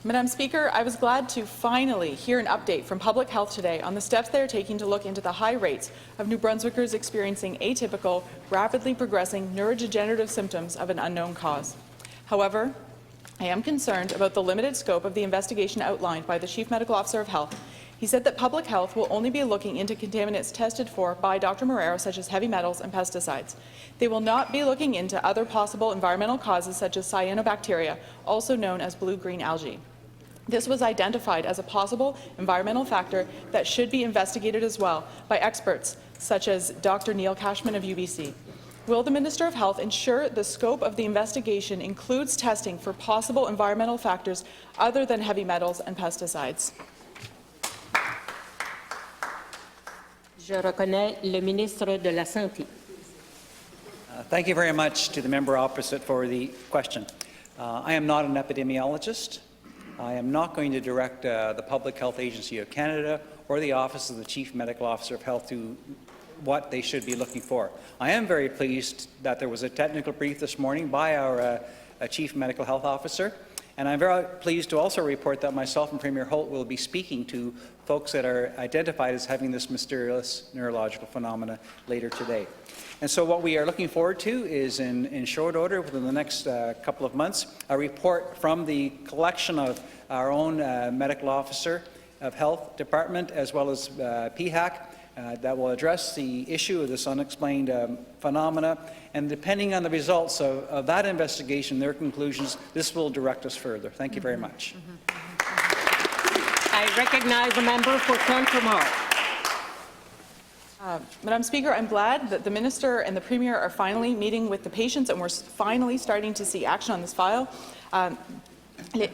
Madam Speaker, I was glad to finally hear an update from Public Health today on the steps they are taking to look into the high rates of New Brunswickers experiencing atypical, rapidly progressing neurodegenerative symptoms of an unknown cause. However, I am concerned about the limited scope of the investigation outlined by the Chief Medical Officer of Health. He said that Public Health will only be looking into contaminants tested for by Dr. Marrero, such as heavy metals and pesticides. They will not be looking into other possible environmental causes, such as cyanobacteria, also known as blue-green algae. This was identified as a possible environmental factor that should be investigated as well by experts, such as Dr. Neil Cashman of UBC. Will the Minister of Health ensure the scope of the investigation includes testing for possible environmental factors other than heavy metals and pesticides? Je reconnais le ministre de la Santé. Thank you very much to the member opposite for the question. I am not an epidemiologist. I am not going to direct the Public Health Agency of Canada or the Office of the Chief Medical Officer of Health to what they should be looking for. I am very pleased that there was a technical brief this morning by our Chief Medical Health Officer, and I'm very pleased to also report that myself and Premier Holt will be speaking to folks that are identified as having this mysterious neurological phenomena later today. And so what we are looking forward to is, in short order, within the next couple of months, a report from the collection of our own Medical Officer of Health Department, as well as PHAC, that will address the issue of this unexplained phenomena. And depending on the results of that investigation, their conclusions, this will direct us further. Thank you very much. I recognize the member for Tantramar. Madam Speaker, I'm glad that the Minister and the Premier are finally meeting with the patients, and we're finally starting to see action on this file.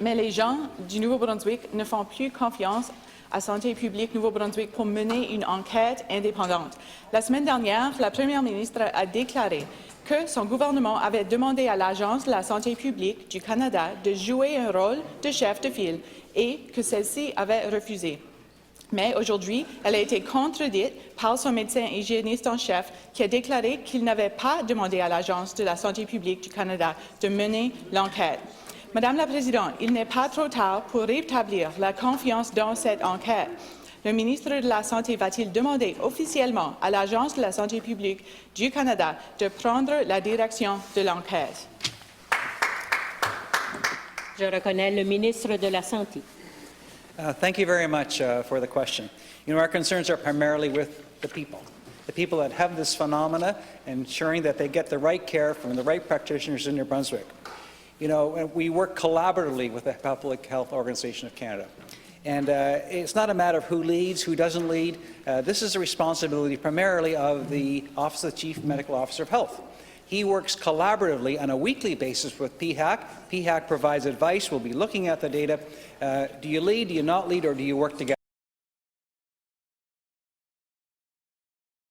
Mais les gens du Nouveau-Brunswick ne font plus confiance à Santé publique Nouveau-Brunswick pour mener une enquête indépendante. La semaine dernière, la Première ministre a déclaré que son gouvernement avait demandé à l'Agence de la santé publique du Canada de jouer un rôle de chef de file et que celle-ci avait refusé. Mais aujourd'hui, elle a été contredite par son médecin hygiéniste en chef qui a déclaré qu'il n'avait pas demandé à l'Agence de la santé publique du Canada de mener l'enquête. Madame la Présidente, il n'est pas trop tard pour rétablir la confiance dans cette enquête. Le ministre de la Santé va-t-il demander officiellement à l'Agence de la santé publique du Canada de prendre la direction de l'enquête? Je reconnais le ministre de la Santé. Thank you very much for the question. You know, our concerns are primarily with the people that have this phenomena, ensuring that they get the right care from the right practitioners in New Brunswick. You know, we work collaboratively with the Public Health Organization of Canada. And it's not a matter of who leads, who doesn't lead. This is a responsibility primarily of the Office of the Chief Medical Officer of Health. He works collaboratively on a weekly basis with PHAC. PHAC provides advice. We'll be looking at the data. Do you lead, do you not lead, or do you work together?